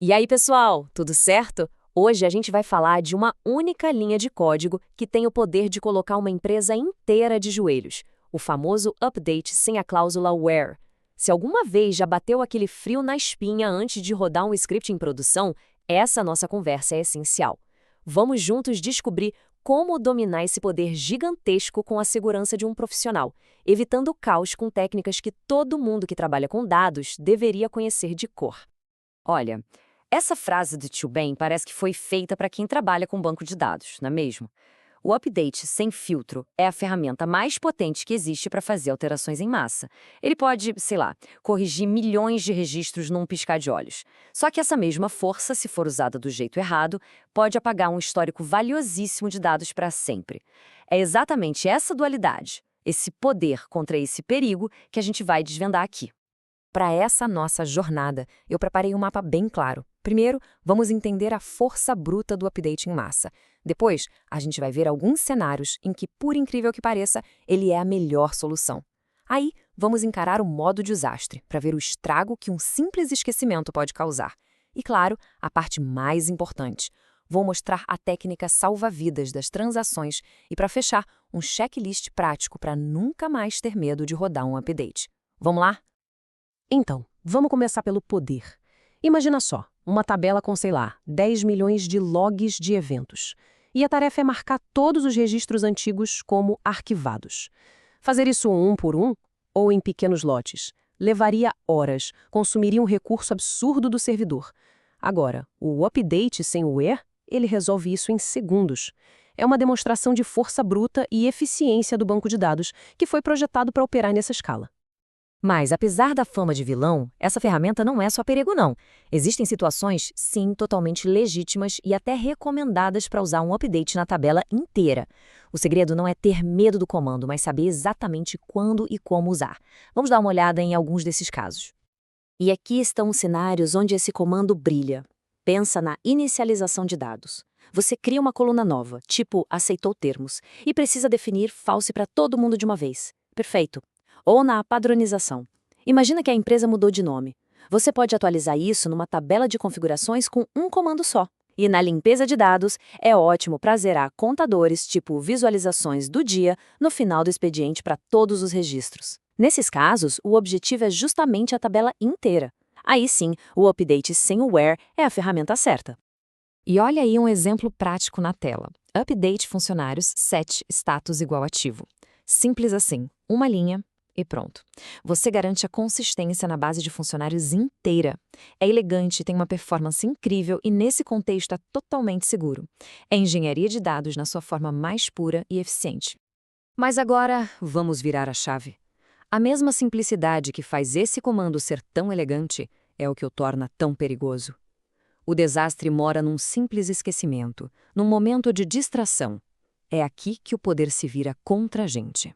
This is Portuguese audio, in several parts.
E aí, pessoal, tudo certo? Hoje a gente vai falar de uma única linha de código que tem o poder de colocar uma empresa inteira de joelhos, o famoso update sem a cláusula where. Se alguma vez já bateu aquele frio na espinha antes de rodar um script em produção, essa nossa conversa é essencial. Vamos juntos descobrir como dominar esse poder gigantesco com a segurança de um profissional, evitando o caos com técnicas que todo mundo que trabalha com dados deveria conhecer de cor. Olha, essa frase do tio Ben parece que foi feita para quem trabalha com banco de dados, não é mesmo? O update sem filtro é a ferramenta mais potente que existe para fazer alterações em massa. Ele pode, sei lá, corrigir milhões de registros num piscar de olhos. Só que essa mesma força, se for usada do jeito errado, pode apagar um histórico valiosíssimo de dados para sempre. É exatamente essa dualidade, esse poder contra esse perigo, que a gente vai desvendar aqui. Para essa nossa jornada, eu preparei um mapa bem claro. Primeiro, vamos entender a força bruta do update em massa. Depois, a gente vai ver alguns cenários em que, por incrível que pareça, ele é a melhor solução. Aí, vamos encarar o modo desastre, para ver o estrago que um simples esquecimento pode causar. E claro, a parte mais importante. Vou mostrar a técnica salva-vidas das transações e, para fechar, um checklist prático para nunca mais ter medo de rodar um update. Vamos lá? Então, vamos começar pelo poder. Imagina só, uma tabela com, sei lá, 10 milhões de logs de eventos. E a tarefa é marcar todos os registros antigos como arquivados. Fazer isso um por um, ou em pequenos lotes, levaria horas, consumiria um recurso absurdo do servidor. Agora, o update sem o where, ele resolve isso em segundos. É uma demonstração de força bruta e eficiência do banco de dados que foi projetado para operar nessa escala. Mas, apesar da fama de vilão, essa ferramenta não é só perigo, não. Existem situações, sim, totalmente legítimas e até recomendadas para usar um update na tabela inteira. O segredo não é ter medo do comando, mas saber exatamente quando e como usar. Vamos dar uma olhada em alguns desses casos. E aqui estão os cenários onde esse comando brilha. Pensa na inicialização de dados. Você cria uma coluna nova, tipo aceitou termos, e precisa definir false para todo mundo de uma vez. Perfeito. Ou na padronização. Imagina que a empresa mudou de nome. Você pode atualizar isso numa tabela de configurações com um comando só. E na limpeza de dados, é ótimo para zerar contadores, tipo visualizações do dia, no final do expediente para todos os registros. Nesses casos, o objetivo é justamente a tabela inteira. Aí sim, o update sem o where é a ferramenta certa. E olha aí um exemplo prático na tela. Update funcionários set status igual ativo. Simples assim, uma linha. E pronto. Você garante a consistência na base de funcionários inteira. É elegante, tem uma performance incrível e, nesse contexto, é totalmente seguro. É engenharia de dados na sua forma mais pura e eficiente. Mas agora, vamos virar a chave. A mesma simplicidade que faz esse comando ser tão elegante é o que o torna tão perigoso. O desastre mora num simples esquecimento, num momento de distração. É aqui que o poder se vira contra a gente.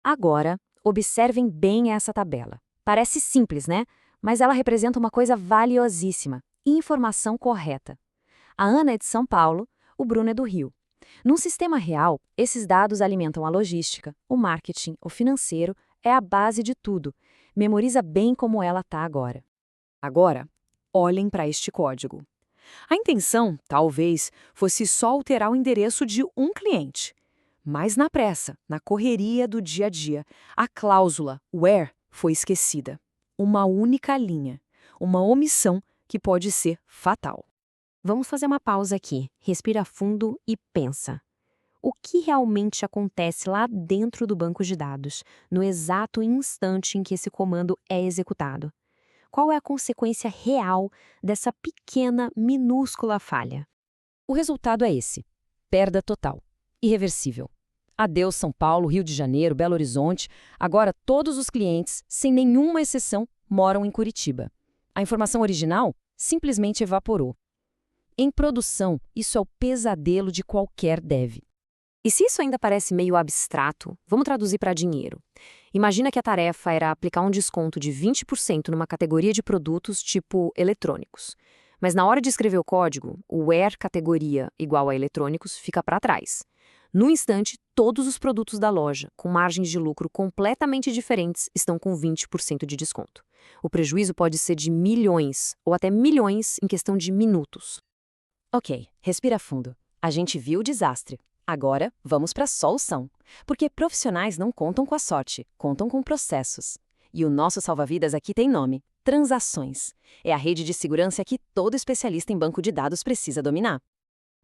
Agora, observem bem essa tabela. Parece simples, né? Mas ela representa uma coisa valiosíssima: informação correta. A Ana é de São Paulo, o Bruno é do Rio. Num sistema real, esses dados alimentam a logística, o marketing, o financeiro, é a base de tudo. Memoriza bem como ela está agora. Agora, olhem para este código. A intenção, talvez, fosse só alterar o endereço de um cliente. Mas na pressa, na correria do dia a dia, a cláusula where foi esquecida. Uma única linha, uma omissão que pode ser fatal. Vamos fazer uma pausa aqui, respira fundo e pensa. O que realmente acontece lá dentro do banco de dados, no exato instante em que esse comando é executado? Qual é a consequência real dessa pequena, minúscula falha? O resultado é esse: perda total, irreversível. Adeus São Paulo, Rio de Janeiro, Belo Horizonte. Agora todos os clientes, sem nenhuma exceção, moram em Curitiba. A informação original simplesmente evaporou. Em produção, isso é o pesadelo de qualquer dev. E se isso ainda parece meio abstrato, vamos traduzir para dinheiro. Imagina que a tarefa era aplicar um desconto de 20% numa categoria de produtos tipo eletrônicos. Mas na hora de escrever o código, o where categoria igual a eletrônicos fica para trás. No instante, todos os produtos da loja, com margens de lucro completamente diferentes, estão com 20% de desconto. O prejuízo pode ser de milhões ou até milhões em questão de minutos. Ok, respira fundo. A gente viu o desastre. Agora, vamos para a solução. Porque profissionais não contam com a sorte, contam com processos. E o nosso salva-vidas aqui tem nome: transações. É a rede de segurança que todo especialista em banco de dados precisa dominar.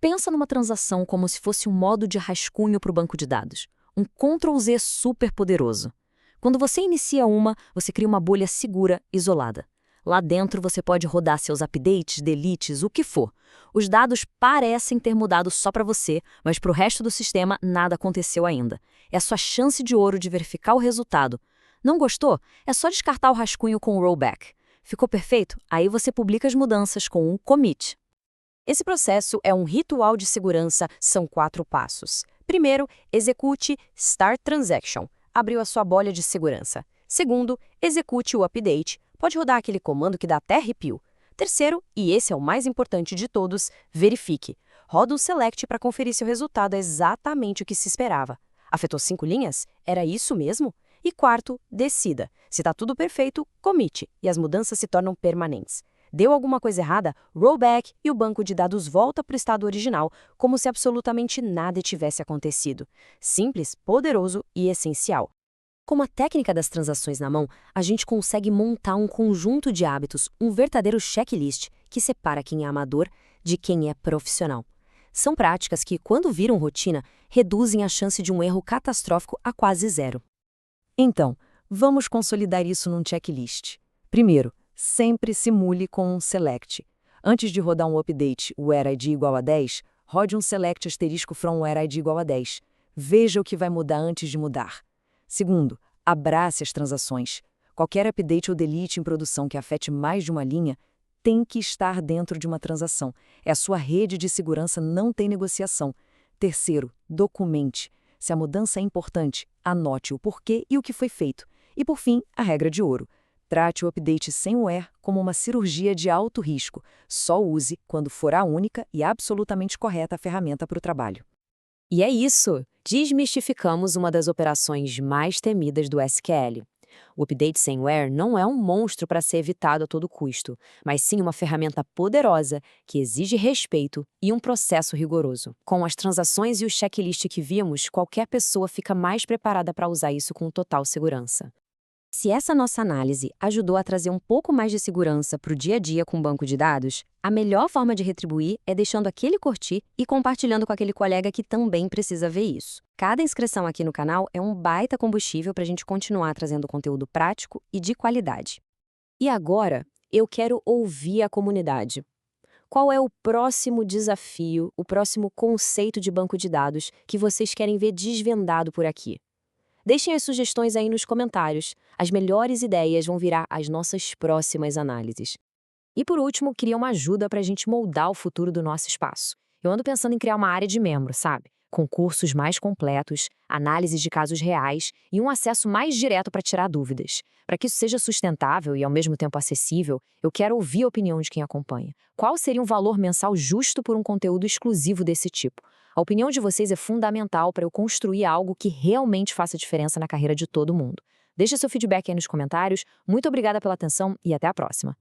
Pensa numa transação como se fosse um modo de rascunho para o banco de dados. Um Ctrl+Z super poderoso. Quando você inicia uma, você cria uma bolha segura, isolada. Lá dentro você pode rodar seus updates, deletes, o que for. Os dados parecem ter mudado só para você, mas para o resto do sistema nada aconteceu ainda. É a sua chance de ouro de verificar o resultado. Não gostou? É só descartar o rascunho com o rollback. Ficou perfeito? Aí você publica as mudanças com um commit. Esse processo é um ritual de segurança, são 4 passos. Primeiro, execute Start Transaction. Abriu a sua bolha de segurança. Segundo, execute o update. Pode rodar aquele comando que dá até arrepio. Terceiro, e esse é o mais importante de todos, verifique. Roda um select para conferir se o resultado é exatamente o que se esperava. Afetou 5 linhas? Era isso mesmo? E quarto, decida. Se está tudo perfeito, commit, e as mudanças se tornam permanentes. Deu alguma coisa errada? Rollback e o banco de dados volta para o estado original, como se absolutamente nada tivesse acontecido. Simples, poderoso e essencial. Com a técnica das transações na mão, a gente consegue montar um conjunto de hábitos, um verdadeiro checklist que separa quem é amador de quem é profissional. São práticas que, quando viram rotina, reduzem a chance de um erro catastrófico a quase zero. Então, vamos consolidar isso num checklist. Primeiro, sempre simule com um select. Antes de rodar um update where id igual a 10, rode um select asterisco from where id igual a 10. Veja o que vai mudar antes de mudar. Segundo, abrace as transações. Qualquer update ou delete em produção que afete mais de uma linha tem que estar dentro de uma transação. É a sua rede de segurança, não tem negociação. Terceiro, documente. Se a mudança é importante, anote o porquê e o que foi feito. E por fim, a regra de ouro. Trate o update sem where como uma cirurgia de alto risco. Só use quando for a única e absolutamente correta ferramenta para o trabalho. E é isso! Desmistificamos uma das operações mais temidas do SQL. O update sem where não é um monstro para ser evitado a todo custo, mas sim uma ferramenta poderosa que exige respeito e um processo rigoroso. Com as transações e o checklist que vimos, qualquer pessoa fica mais preparada para usar isso com total segurança. Se essa nossa análise ajudou a trazer um pouco mais de segurança para o dia a dia com o banco de dados, a melhor forma de retribuir é deixando aquele curtir e compartilhando com aquele colega que também precisa ver isso. Cada inscrição aqui no canal é um baita combustível para a gente continuar trazendo conteúdo prático e de qualidade. E agora, eu quero ouvir a comunidade. Qual é o próximo desafio, o próximo conceito de banco de dados que vocês querem ver desvendado por aqui? Deixem as sugestões aí nos comentários. As melhores ideias vão virar as nossas próximas análises. E por último, queria uma ajuda para a gente moldar o futuro do nosso espaço. Eu ando pensando em criar uma área de membro, sabe? Com cursos mais completos, análises de casos reais e um acesso mais direto para tirar dúvidas. Para que isso seja sustentável e ao mesmo tempo acessível, eu quero ouvir a opinião de quem acompanha. Qual seria um valor mensal justo por um conteúdo exclusivo desse tipo? A opinião de vocês é fundamental para eu construir algo que realmente faça diferença na carreira de todo mundo. Deixe seu feedback aí nos comentários. Muito obrigada pela atenção e até a próxima.